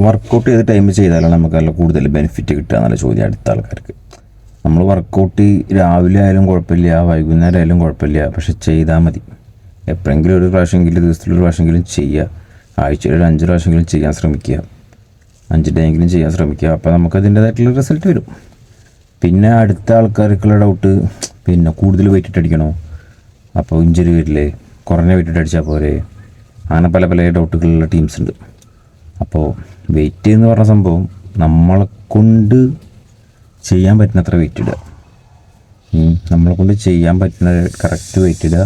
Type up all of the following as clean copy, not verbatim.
Workout ചെയ്ത് time ചെയ്താലാണ് നമുക്ക് നല്ല കൂടുതൽ ബെനിഫിറ്റ് കിട്ടുക എന്നുള്ള ചോദ്യം അടുത്ത ആൾക്കാർക്ക്. നമ്മൾ വർക്കൗട്ട് രാവിലെ ആയാലും കുഴപ്പമില്ല, വൈകുന്നേരം ആയാലും കുഴപ്പമില്ല, പക്ഷെ ചെയ്താൽ മതി. എപ്പോഴെങ്കിലും ഒരു പ്രാവശ്യമെങ്കിലും, ദിവസത്തിലൊരു പ്രാവശ്യമെങ്കിലും ചെയ്യുക. ആഴ്ചയിൽ ഒരു 5 പ്രാവശ്യമെങ്കിലും ചെയ്യാൻ ശ്രമിക്കുക, 5 ഡേയെങ്കിലും ചെയ്യാൻ ശ്രമിക്കുക. അപ്പോൾ നമുക്കതിൻ്റേതായിട്ടുള്ള റിസൾട്ട് വരും. പിന്നെ അടുത്ത ആൾക്കാർക്കുള്ള ഡൗട്ട്, പിന്നെ കൂടുതൽ വെയിറ്റ് ഇട്ടടിക്കണോ, അപ്പോൾ ഇഞ്ചുറി വരില്ലേ, കുറഞ്ഞ വെയിറ്റ് ഇട്ടടിച്ചാൽ പോരെ, അങ്ങനെ പല പല ഡൗട്ടുകളുള്ള ടീംസ് ഉണ്ട്. അപ്പോൾ വെയിറ്റ് എന്ന് പറഞ്ഞ സംഭവം നമ്മളെ കൊണ്ട് ചെയ്യാൻ പറ്റുന്നത്ര വെയിറ്റ് ഇടുക, നമ്മളെ കൊണ്ട് ചെയ്യാൻ പറ്റുന്ന കറക്റ്റ് വെയിറ്റ് ഇടുക.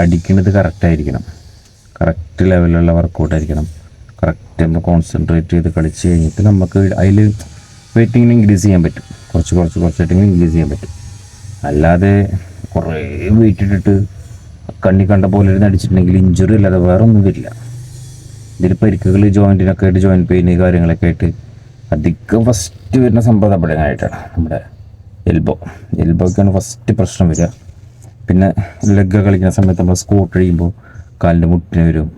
അടിക്കുന്നത് കറക്റ്റായിരിക്കണം, കറക്റ്റ് ലെവലിലുള്ള വർക്കൗട്ടായിരിക്കണം. കറക്റ്റ് നമ്മൾ കോൺസെൻട്രേറ്റ് ചെയ്ത് കളിച്ച് കഴിഞ്ഞിട്ട് നമുക്ക് അതിൽ വെയിറ്റിങ്ങിന് ഇൻക്രീസ് ചെയ്യാൻ പറ്റും, കുറച്ചായിട്ടെങ്കിലും ഇൻക്രീസ് ചെയ്യാൻ പറ്റും. അല്ലാതെ കുറേ വെയിറ്റ് ഇട്ടിട്ട് കണ്ണി കണ്ട പോലെ ഇരുന്ന് അടിച്ചിട്ടുണ്ടെങ്കിൽ ഇഞ്ചുറി അല്ലാതെ വേറെ ഒന്നും വരില്ല. ഇതിൽ പരിക്കുകൾ ജോയിൻറ്റിനൊക്കെ ആയിട്ട്, ജോയിൻറ്റ് പെയിൻ കാര്യങ്ങളൊക്കെ ആയിട്ട് അധികം ഫസ്റ്റ് വരുന്ന സംഭവം അവിടെയായിട്ടാണ് നമ്മുടെ എൽബോയ്ക്കാണ് ഫസ്റ്റ് പ്രശ്നം വരിക. പിന്നെ ലെഗ് കളിക്കുന്ന സമയത്ത് നമ്മൾ സ്ക്വാട്ട് ചെയ്യുമ്പോൾ കാലിൻ്റെ മുട്ടിന് വരും,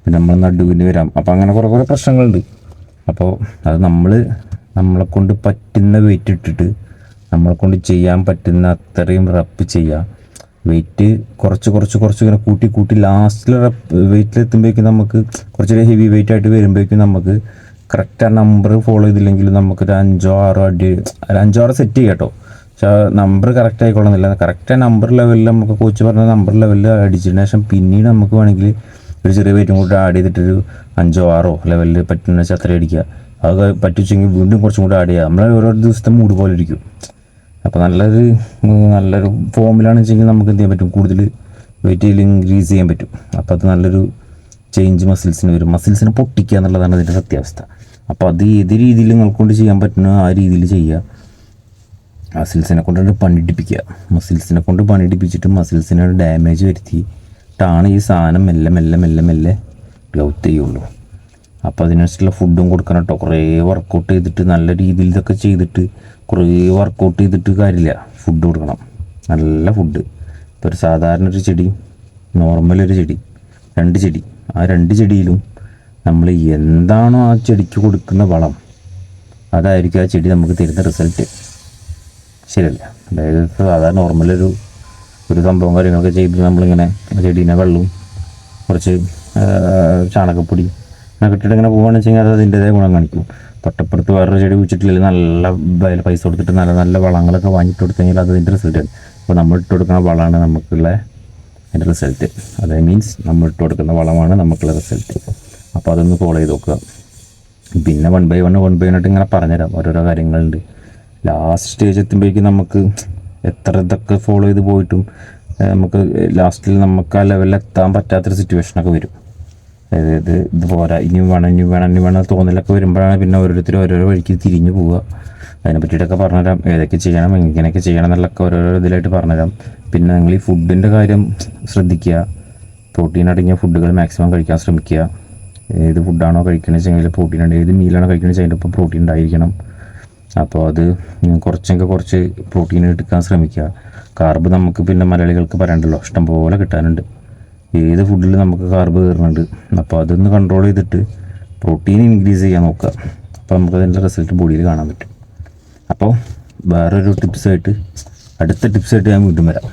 പിന്നെ നമ്മൾ നടുവിന് വരാം. അപ്പോൾ അങ്ങനെ കുറേ പ്രശ്നങ്ങളുണ്ട്. അപ്പോൾ അത് നമ്മളെ കൊണ്ട് പറ്റുന്ന വെയിറ്റ് ഇട്ടിട്ട് നമ്മളെ കൊണ്ട് ചെയ്യാൻ പറ്റുന്ന അത്രയും റപ്പ് ചെയ്യുക. വെയിറ്റ് കുറച്ച് ഇങ്ങനെ കൂട്ടി ലാസ്റ്റിൽ വെയിറ്റിലെത്തുമ്പോഴേക്കും നമുക്ക് കുറച്ചൊരു ഹെവി വെയിറ്റ് ആയിട്ട് വരുമ്പോഴേക്കും നമുക്ക് കറക്റ്റ് ആ നമ്പർ ഫോളോ ചെയ്തില്ലെങ്കിൽ നമുക്കൊരു 5-6 സെറ്റ് ചെയ്യാം കേട്ടോ. പക്ഷേ നമ്പർ കറക്റ്റ് ആയിക്കൊള്ളുന്നില്ല. കറക്റ്റ് ആ നമ്പർ ലെവലിൽ നമുക്ക് കോച്ച് പറഞ്ഞ നമ്പർ ലെവലിൽ അടിച്ചതിന് ശേഷം പിന്നീട് നമുക്ക് വേണമെങ്കിൽ ഒരു ചെറിയ വെയിറ്റും കൂടി ആഡ് ചെയ്തിട്ടൊരു 5-6 ലെവലിൽ പറ്റുന്ന വെച്ചാൽ അത്രയും അടിക്കുക. അത് പറ്റിച്ചെങ്കിൽ വീണ്ടും കുറച്ചും കൂടി ആഡ് ചെയ്യുക. നമ്മളെ ഓരോ ദിവസത്തെ മൂഡ് പോലെ ഇരിക്കും. അപ്പോൾ നല്ലൊരു ഫോമിലാണെന്ന് വെച്ചെങ്കിൽ നമുക്ക് എന്ത് ചെയ്യാൻ പറ്റും, കൂടുതൽ വെയിറ്റ് ഇൻക്രീസ് ചെയ്യാൻ പറ്റും. അപ്പോൾ അത് നല്ലൊരു ചേഞ്ച് മസിൽസിന് വരും. മസിൽസിനെ പൊട്ടിക്കുക എന്നുള്ളതാണ് അതിൻ്റെ സത്യാവസ്ഥ. അപ്പോൾ അത് ഏത് രീതിയിൽ നിങ്ങൾക്ക് കൊണ്ട് ചെയ്യാൻ പറ്റുന്ന ആ രീതിയിൽ ചെയ്യുക. മസിൽസിനെ കൊണ്ട് പണിയെടുപ്പിക്കുക. മസിൽസിനെ കൊണ്ട് പണിയെടുപ്പിച്ചിട്ട് മസിൽസിനെ ഡാമേജ് വരുത്തിയിട്ടാണ് ഈ സാധനം മെല്ലെ ഗ്രോത്ത് ചെയ്യുള്ളൂ. അപ്പോൾ അതിനനുസരിച്ചുള്ള ഫുഡും കൊടുക്കണം കേട്ടോ. കുറേ വർക്കൗട്ട് ചെയ്തിട്ട് നല്ല രീതിയിൽ ഇതൊക്കെ ചെയ്തിട്ട് കുറേ വർക്കൗട്ട് ചെയ്തിട്ട് കാര്യമില്ല, ഫുഡ് കൊടുക്കണം, നല്ല ഫുഡ്. ഇപ്പോൾ ഒരു സാധാരണ ഒരു ചെടി, നോർമലൊരു ചെടി, 2 ചെടി, ആ 2 ചെടിയിലും നമ്മൾ എന്താണോ ആ ചെടിക്ക് കൊടുക്കുന്ന വളം അതായിരിക്കും ആ ചെടി നമുക്ക് തരുന്ന റിസൾട്ട്. ശരിയല്ല? അതായത് സാധാരണ നോർമലൊരു സംഭവം കാര്യങ്ങളൊക്കെ ചെയ്ത് നമ്മളിങ്ങനെ ചെടീനെ വെള്ളവും കുറച്ച് ചാണകപ്പൊടി അങ്ങനെ ഇട്ടിട്ട് ഇങ്ങനെ പോകുകയാണെന്ന് വെച്ച് കഴിഞ്ഞാൽ അത് അതിൻ്റെതായ ഗുണം കാണിക്കും. തൊട്ടപ്പുറത്ത് വേറൊരു ചെടി കുഴിച്ചിട്ടില്ലെങ്കിൽ നല്ല പൈസ കൊടുത്തിട്ട് നല്ല വളങ്ങളൊക്കെ വാങ്ങിയിട്ട് കൊടുത്തു കഴിഞ്ഞാൽ അത് അതിൻ്റെ റിസൾട്ടാണ്. അപ്പോൾ നമ്മൾ ഇട്ട് കൊടുക്കുന്ന വളമാണ് നമുക്കുള്ള അതിൻ്റെ റിസൾട്ട്. അത് മീൻസ് നമ്മൾ ഇട്ട് കൊടുക്കുന്ന വളമാണ് നമുക്കുള്ള റിസൾട്ട്. അപ്പോൾ അതൊന്ന് ഫോളോ ചെയ്ത് നോക്കുക. പിന്നെ 1 by 1 ആയിട്ട് ഇങ്ങനെ പറഞ്ഞുതരാം, ഓരോരോ കാര്യങ്ങളുണ്ട്. ലാസ്റ്റ് സ്റ്റേജ് എത്തുമ്പോഴേക്കും നമുക്ക് എത്ര ഇതൊക്കെ ഫോളോ ചെയ്ത് പോയിട്ടും നമുക്ക് ലാസ്റ്റിൽ നമുക്ക് ആ ലെവലിൽ എത്താൻ പറ്റാത്തൊരു സിറ്റുവേഷനൊക്കെ വരും. അതായത് ഇത് പോരാ, ഇനി വേണം തോന്നലൊക്കെ വരുമ്പോഴാണ് പിന്നെ ഓരോരുത്തരും ഓരോരോ വഴിക്ക് തിരിഞ്ഞു പോവുക. അതിനെ പറ്റിയിട്ടൊക്കെ പറഞ്ഞുതരാം, ഏതൊക്കെ ചെയ്യണം, എങ്ങനെയൊക്കെ ചെയ്യണം എന്നുള്ളതൊക്കെ ഓരോരോ ഇതിലായിട്ട് പറഞ്ഞുതരാം. പിന്നെ നിങ്ങൾ ഈ ഫുഡിൻ്റെ കാര്യം ശ്രദ്ധിക്കുക. പ്രോട്ടീൻ അടങ്ങിയ ഫുഡുകൾ മാക്സിമം കഴിക്കാൻ ശ്രമിക്കുക. ഏത് ഫുഡാണോ കഴിക്കണമെന്ന് വെച്ചെങ്കിൽ പ്രോട്ടീൻ ഉണ്ട്, ഏത് മീലാണോ കഴിക്കണമെന്ന് വെച്ചാൽ അതിൻ്റെ ഒപ്പം പ്രോട്ടീൻ ഉണ്ടായിരിക്കണം. അപ്പോൾ അത് കുറച്ച് പ്രോട്ടീൻ എടുക്കാൻ ശ്രമിക്കുക. കാർബ് നമുക്ക് പിന്നെ മലയാളികൾക്ക് പറയണ്ടല്ലോ, ഇഷ്ടം പോലെ കിട്ടാനുണ്ട്. ഏത് ഫുഡിൽ നമുക്ക് കാർബ് കയറുന്നുണ്ട്. അപ്പോൾ അതൊന്ന് കൺട്രോൾ ചെയ്തിട്ട് പ്രോട്ടീൻ ഇൻക്രീസ് ചെയ്യാൻ നോക്കുക. അപ്പോൾ നമുക്കതിൻ്റെ റിസൾട്ട് ബോഡിയിൽ കാണാൻ പറ്റും. അപ്പോൾ വേറൊരു അടുത്ത ടിപ്സായിട്ട് ഞാൻ വീണ്ടും വരാം.